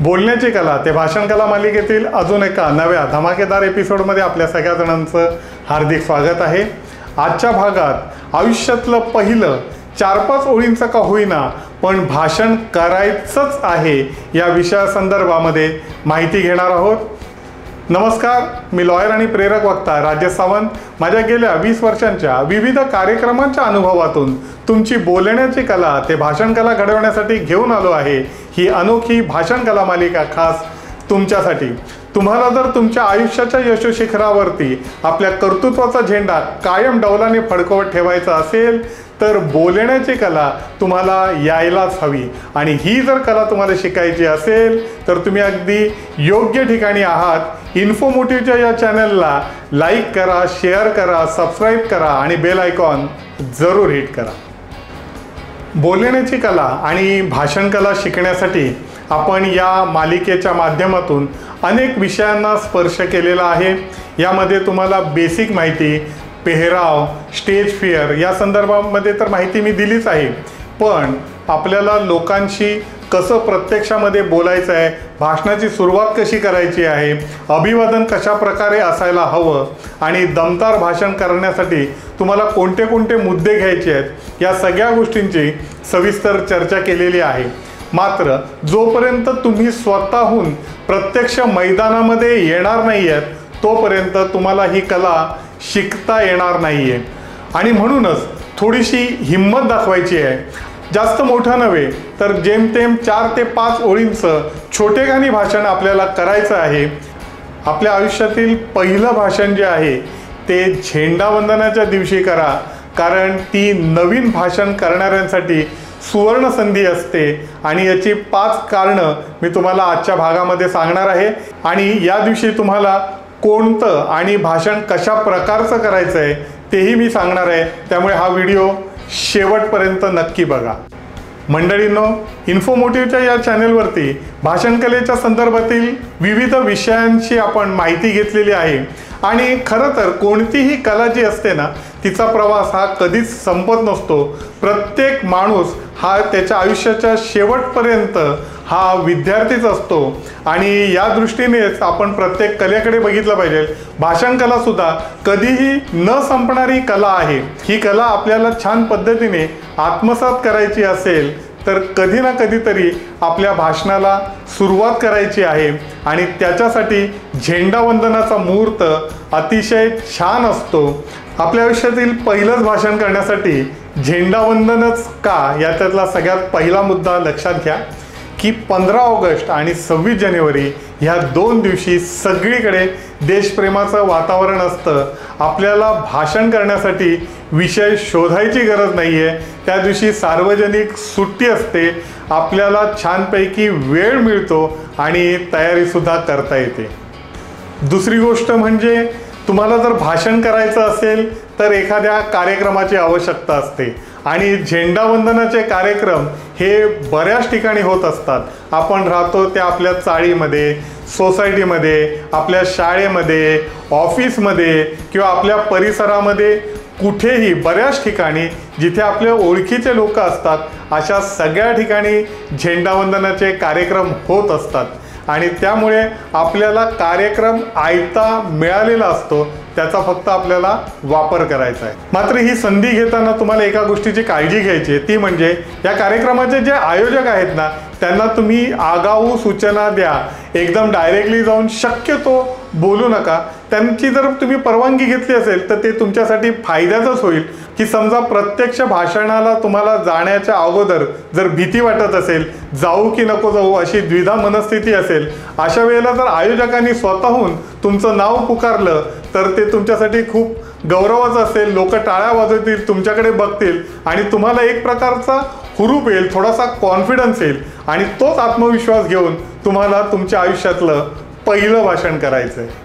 बोलण्याची कला ते भाषण कला मालिकेतील अजून एका नव्या धमाकेदार एपिसोडमध्ये आपल्या सगळ्या जणांचं हार्दिक स्वागत आहे। आजच्या भागात आयुष्यातलं पहिलं 4-5 ओळींचं का होईना पण भाषण करायचंच आहे या विषयासंदर्भामध्ये माहिती घेणार आहोत। नमस्कार, मी लॉयर आणि प्रेरक वक्ता राजेश सावंत। माझ्या गेल्या 20 वर्षांच्या विविध कार्यक्रमांच्या अनुभवातून तुमची बोलण्याची कला ते भाषण कला घडवण्यासाठी घेऊन आलो आहे ही अनोखी भाषण कला मालिका खास तुमच्यासाठी। तुम्हाला जर तुमच्या आयुष्याच्या यशोशिखरावरती आपल्या कर्तृत्वाचा झेंडा कायम डौलाने फडकवत ठेवायचा असेल तर बोलण्याची कला तुम्हाला यायलाच हवी आणि ही जर कला तुम्हाला शिकायची असेल तर तुम्ही अगदी योग्य ठिकाणी आहात। इन्फोमोटिव्हच्या या चॅनलला लाईक करा, शेअर करा, सबस्क्राईब करा आणि बेल आयकॉन जरूर हिट करा। बोलण्याची कला आणि भाषण कला शिकण्यासाठी आपण या मालिकेच्या माध्यमातून अनेक विषयांना स्पर्श केलेला आहे। यामध्ये तुम्हाला बेसिक माहिती, पेहराव, स्टेज फिअर या संदर्भामध्ये तर माहिती मी दिलीच आहे, पण आपल्याला लोकांशी कसं प्रत्यक्षामध्ये बोलायचं आहे, भाषणाची सुरुवात कशी करायची आहे, अभिवादन कशा प्रकारे असायला हवं आणि दमदार भाषण करण्यासाठी तुम्हाला कोणते कोणते मुद्दे घ्यायचे आहेत या सगळ्या गोष्टींची सविस्तर चर्चा केलेली आहे। मात्र जोपर्यंत तुम्ही स्वतःहून प्रत्यक्ष मैदानामध्ये येणार नाही आहेत तोपर्यंत तुम्हाला ही कला शिकता येणार नाही आहे आणि म्हणूनच थोडीशी हिंमत दाखवायची आहे। जास्त मोठं नव्हे तर जेमतेम 4 ते 5 ओळींचं छोटेखानी भाषण आपल्याला करायचं आहे। आपल्या आयुष्यातील पहिलं भाषण जे आहे ते झेंडावंदनाच्या दिवशी करा, कारण ती नवीन भाषण करणाऱ्यांसाठी सुवर्ण संधी असते आणि याची 5 कारणं मी तुम्हाला आजच्या भागामध्ये सांगणार आहे आणि या दिवशी तुम्हाला कोणतं आणि भाषण कशा प्रकारचं करायचं आहे तेही मी सांगणार आहे, त्यामुळे हा व्हिडिओ शेवटपर्यंत नक्की बघा। मंडळींनो, इन्फोमोटिव्हच्या या चॅनलवरती भाषण कलेच्या संदर्भातील विविध विषयांची आपण माहिती घेतलेली आहे आणि खरं तर कोणतीही कला जी असते ना तिचा प्रवास हा कधीच संपत नसतो। प्रत्येक माणूस हा त्याच्या आयुष्याच्या शेवटपर्यंत हा विद्यार्थीच असतो आणि या दृष्टीनेच आपण प्रत्येक कलेकडे बघितलं पाहिजे। भाषण कला सुद्धा कधीही न संपणारी कला आहे। ही कला आपल्याला छान पद्धतीने आत्मसात करायची असेल तर कधी ना कधीतरी आपल्या भाषणाला सुरुवात करायची आहे आणि त्याच्यासाठी झेंडावंदनाचा मुहूर्त अतिशय छान असतो। आपल्या आयुष्यातील पहिलंच भाषण करण्यासाठी झेंडावंदनच का याच्यातला सगळ्यात पहिला मुद्दा लक्षात घ्या की 15 ऑगस्ट आणि 26 जानेवारी ह्या 2 दिवशी सगळीकडे देशप्रेमाचं वातावरण असतं। आपल्याला भाषण करण्यासाठी विषय शोधायची गरज नाही आहे। त्या दिवशी सार्वजनिक सुट्टी असते, आपल्याला छानपैकी वेळ मिळतो आणि तयारीसुद्धा करता येते। दुसरी गोष्ट म्हणजे तुम्हाला जर भाषण करायचं असेल तर एखाद्या कार्यक्रमाची आवश्यकता असते आणि झेंडावंदनाचे कार्यक्रम हे बऱ्याच ठिकाणी होत असतात। आपण राहतो त्या आपल्या चाळीमध्ये, सोसायटीमध्ये, आपल्या शाळेमध्ये, ऑफिसमध्ये किंवा आपल्या परिसरामध्ये कुठेही बऱ्याच ठिकाणी जिथे आपल्या ओळखीचे लोक असतात अशा सगळ्या ठिकाणी झेंडावंदनाचे कार्यक्रम होत असतात आणि त्यामुळे आपल्याला कार्यक्रम आयता मिळालेला असतो, त्याचा फक्त आपल्याला वापर करायचा आहे। मात्र ही संधी घेताना तुम्हाला एका गोष्टीची काळजी घ्यायची आहे, ती म्हणजे या कार्यक्रमाचे जे आयोजक आहेत ना त्यांना तुम्ही आगाऊ सूचना द्या। एकदम डायरेक्टली जाऊन शक्यतो बोलू नका। त्यांची जर तुम्ही परवानगी घेतली असेल तर ते तुमच्यासाठी फायद्याचंच होईल की समजा प्रत्यक्ष भाषणाला तुम्हाला जाण्याच्या अगोदर जर भीती वाटत असेल, जाऊ की नको जाऊ अशी द्विधा मनस्थिती असेल, अशा वेळेला जर आयोजकांनी स्वतःहून तुमचं नाव पुकारलं तर ते तुमच्यासाठी खूप गौरवाचं असेल। लोक टाळ्या वाजवतील, तुमच्याकडे बघतील आणि तुम्हाला एक प्रकारचा हुरूप येईल, थोडासा कॉन्फिडन्स येईल आणि तोच आत्मविश्वास घेऊन तुम्हाला तुमच्या आयुष्यातलं पहिलं भाषण करायचं आहे।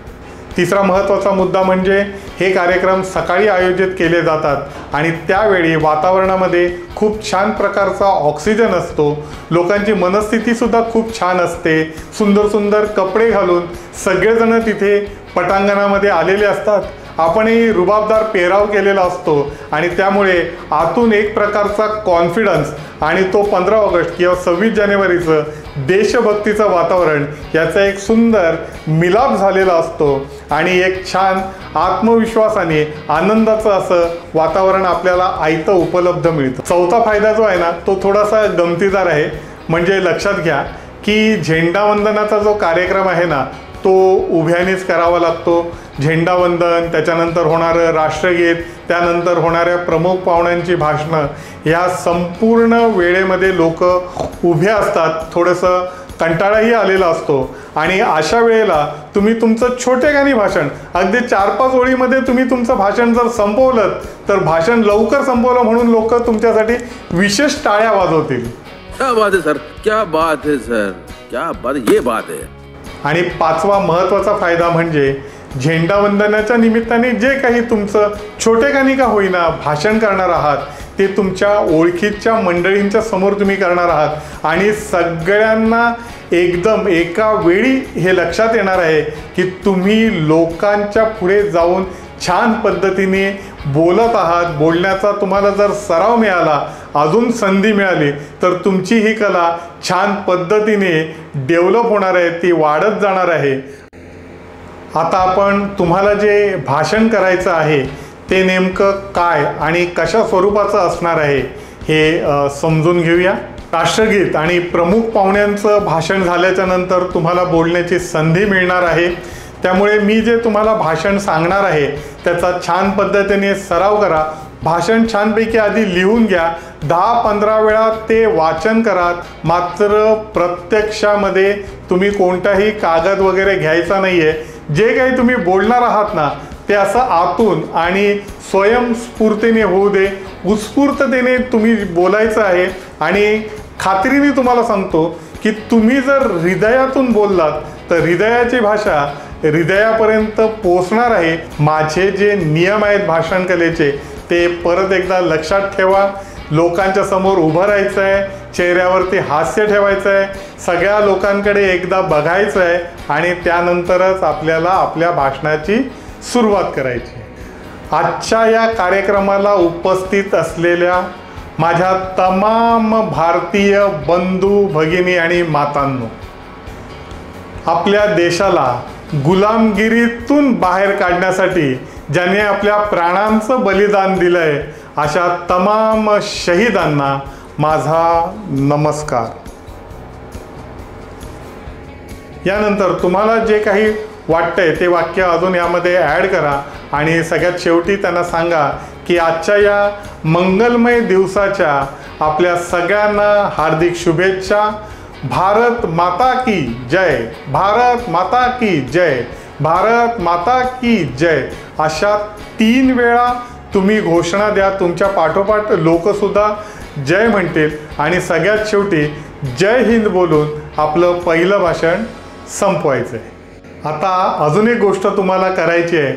तिसरा महत्त्वाचा मुद्दा म्हणजे हे कार्यक्रम सकाळी आयोजित केले जातात आणि त्यावेळी वातावरणामध्ये खूप छान प्रकारचा ऑक्सिजन असतो। लोकांची मनस्थितीसुद्धा खूप छान असते। सुंदर सुंदर कपडे घालून सगळेजण तिथे पटांगणामध्ये आलेले असतात। आपणही रुबाबदार पेहराव केलेला असतो आणि त्यामुळे आतून एक प्रकारचा कॉन्फिडन्स आणि तो 15 ऑगस्ट किंवा 26 जानेवारीचं देशभक्तीचं वातावरण याचा एक सुंदर मिलाप झालेला असतो आणि एक छान आत्मविश्वासाने आनंदाचं असं वातावरण आपल्याला आयतं उपलब्ध मिळतं। चौथा फायदा जो आहे ना तो थोडासा गमतीदार आहे। म्हणजे लक्षात घ्या की झेंडावंदनाचा जो कार्यक्रम आहे ना तो उभ्यानेच करावा लागतो। झेंडावंदन, त्याच्यानंतर होणारं राष्ट्रगीत, त्यानंतर होणाऱ्या प्रमुख पाहुण्यांची भाषणं, या संपूर्ण वेळेमध्ये लोक उभे असतात। थोडंसं कंटाळाही आलेला असतो आणि अशा वेळेला तुम्ही तुमचं छोटेखानी भाषण अगदी 4-5 ओळीमध्ये तुम्ही तुमचं भाषण जर संपवलं तर भाषण लवकर संपवलं म्हणून लोक तुमच्यासाठी विशेष टाळ्या वाजवतील। क्या बात है सर, क्या बात है सर, क्या बात, ये बात है। आणि पाचवा महत्त्वाचा फायदा म्हणजे झेंडावंदनाच्या निमित्ताने जे काही तुमचं छोटेखानी का होईना भाषण करणार आहात ते तुमच्या ओळखीच्या मंडळींच्या समोर तुम्ही करणार आहात आणि सगळ्यांना एकदम एका वेळी हे लक्षात येणार आहे की तुम्ही लोकांच्या पुढे जाऊन छान पद्धतीने बोलत आहात। बोलण्याचा तुम्हाला जर सराव मिळाला, अजून संधी मिळाली तर तुमची ही कला छान पद्धतीने डेव्हलप होणार आहे, ती वाढत जाणार आहे। आता आपण तुम्हाला जे भाषण करायचं आहे ते नेमकं काय आणि कशा स्वरूपाचं असणार आहे हे समजून घेऊया। राष्ट्रगीत आणि प्रमुख पाहुण्यांचं भाषण झाल्याच्या नंतर तुम्हाला बोलण्याची संधी मिळणार आहे। त्यामुळे मी जे तुम्हाला भाषण सांगणार आहे त्याचा छान पद्धतीने सराव करा। भाषण छानपैकी आधी लिहून घ्या, 10-15 वेळा ते वाचन करा। मात्र प्रत्यक्षामध्ये तुम्ही कोणताही कागद वगैरे घ्यायचा नाही आहे। जे काही तुम्ही बोलणार आहात ना ते असं आतून आणि स्वयंस्फूर्तीने होऊ दे, उत्स्फूर्ततेने तुम्ही बोलायचं आहे। आणि खात्रीने तुम्हाला सांगतो की तुम्ही जर हृदयातून बोललात तर हृदयाची भाषा हृदयापर्यंत पोहोचणार आहे। माझे जे नियम आहेत भाषण कलेचे ते परत एकदा लक्षात ठेवा। लोकांच्या समोर उभं राहायचं आहे, चेहऱ्यावरती हास्य ठेवायचं आहे, सगळ्या लोकांकडे एकदा बघायचं आहे आणि त्यानंतरच आपल्याला आपल्या भाषणाची सुरुवात करायची आहे। आजच्या या कार्यक्रमाला उपस्थित असलेल्या माझ्या तमाम भारतीय बंधू भगिनी आणि मातांनो, आपल्या देशाला गुलामगिरीतून बाहेर काढण्यासाठी ज्याने आपल्या प्राणांचं बलिदान दिलंय अशा तमाम शहीदांना माझा नमस्कार। यानंतर तुम्हाला जे काही वाटतंय ते वाक्य अजून यामध्ये ॲड करा आणि सगळ्यात शेवटी त्यांना सांगा की आजच्या या मंगलमय दिवसाच्या आपल्या सगळ्यांना हार्दिक शुभेच्छा। भारत माता की जय, भारत माता की जय, भारत माता की जय अशा 3 वेळा तुम्ही घोषणा द्या। तुमच्या पाठोपाठ लोकसुद्धा जय म्हणतील आणि सगळ्यात शेवटी जय हिंद बोलून आपलं पहिलं भाषण संपवायचं आहे। आता अजून एक गोष्ट तुम्हाला करायची आहे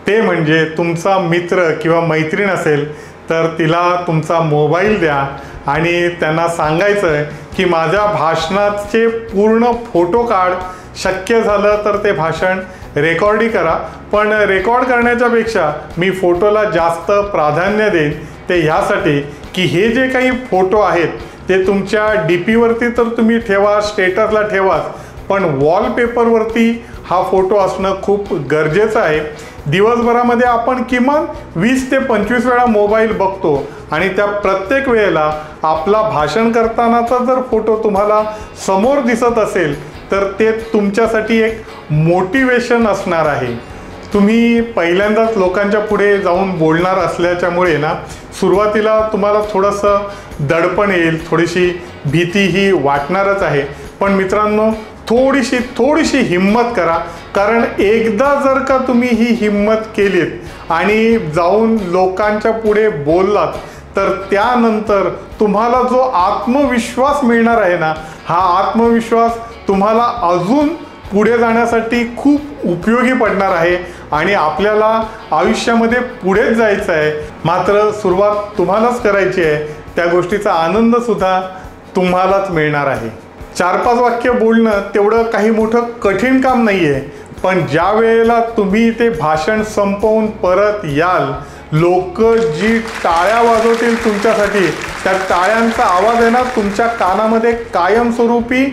ते म्हणजे तुमचा मित्र किंवा मैत्रीण असेल तर तिला तुमचा मोबाईल द्या आणि त्यांना सांगायचं आहे की माझ्या भाषणाचे पूर्ण फोटो काढ, शक्य झालं तर ते भाषण रेकॉर्डही करा, पण रेकॉर्ड करण्याच्या पेक्षा मी फोटोला जास्त प्राधान्य देईन। ते ह्यासाठी की हे जे काही फोटो आहेत ते तुमच्या DPवरती तर तुम्ही ठेवा, स्टेटसला ठेवाच, पण वॉलपेपरवरती हा फोटो असणं खूप गरजेचं आहे। दिवसभरामध्ये आपण किमान 20 ते 25 वेळा मोबाईल बघतो आणि त्या प्रत्येक वेळेला आपला भाषण करतानाचा जर फोटो तुम्हाला समोर दिसत असेल तर ते तुमच्यासाठी एक मोटिवेशन असणार आहे। तुम्ही पहिल्यांदाच लोकांच्या पुढे जाऊन बोलणार असल्याच्यामुळे ना सुरुवातीला तुम्हाला थोडंसं दडपण येईल, थोडीशी भीतीही वाटणारच आहे, पण मित्रांनो थोडीशी हिम्मत करा। कारण एकदा जर का तुम्ही ही हिम्मत केलीत आणि जाऊन लोकांच्या पुढे बोललात तर त्यानंतर तुम्हाला जो आत्मविश्वास मिळणार आहे ना, हा आत्मविश्वास तुम्हाला अजून पुढे जाण्यासाठी खूप उपयोगी पडणार आहे आणि आपल्याला आयुष्यामध्ये पुढेच जायचं आहे। मात्र सुरुवात तुम्हालाच करायची आहे, त्या गोष्टीचा आनंदसुद्धा तुम्हालाच मिळणार आहे। 4-5 वाक्य बोलणं तेवढं काही मोठं कठीण काम नाही आहे, पण ज्या वेळेला तुम्ही ते भाषण संपवून परत याल, लोक जी टाळ्या वाजवतील तुमच्यासाठी, त्या टाळ्यांचा आवाज आहे ना तुमच्या कानामध्ये कायमस्वरूपी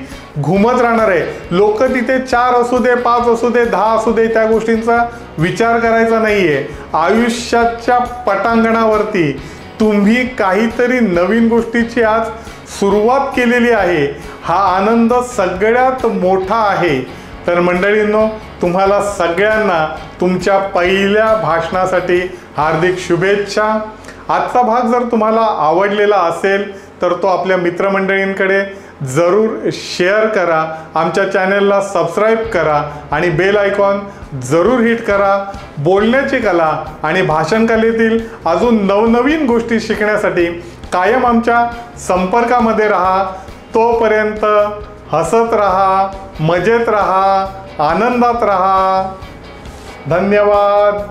घुमत राहणार आहे. लोक तिथे 4 असू दे, 5 असू दे, 10 असू दे, त्या गोष्टींचा विचार करायचा नाहीये. आयुष्याच्या पटांगणावरती तुम्ही काहीतरी नवीन गोष्टीची आज सुरुवात केलेली आहे. हा आनंद सगळ्यात मोठा आहे. तर मंडळींनो, तुम्हाला सगळ्यांना तुमच्या पहिल्या भाषणासाठी हार्दिक शुभेच्छा. आजचा भाग जर तुम्हाला आवडलेला असेल तर तो आपल्या मित्रमंडळींकडे जरूर शेअर करा. आमच्या चॅनलला सबस्क्राईब करा आणि बेल आयकॉन जरूर हिट करा. बोलण्याची कला आणि भाषण कलेतील अजून नवनवीन गोष्टी शिकण्यासाठी कायम आमच्या संपर्कामध्ये राहा. तोपर्यंत हसत राहा, मजेत राहा, आनंदात राहा. धन्यवाद.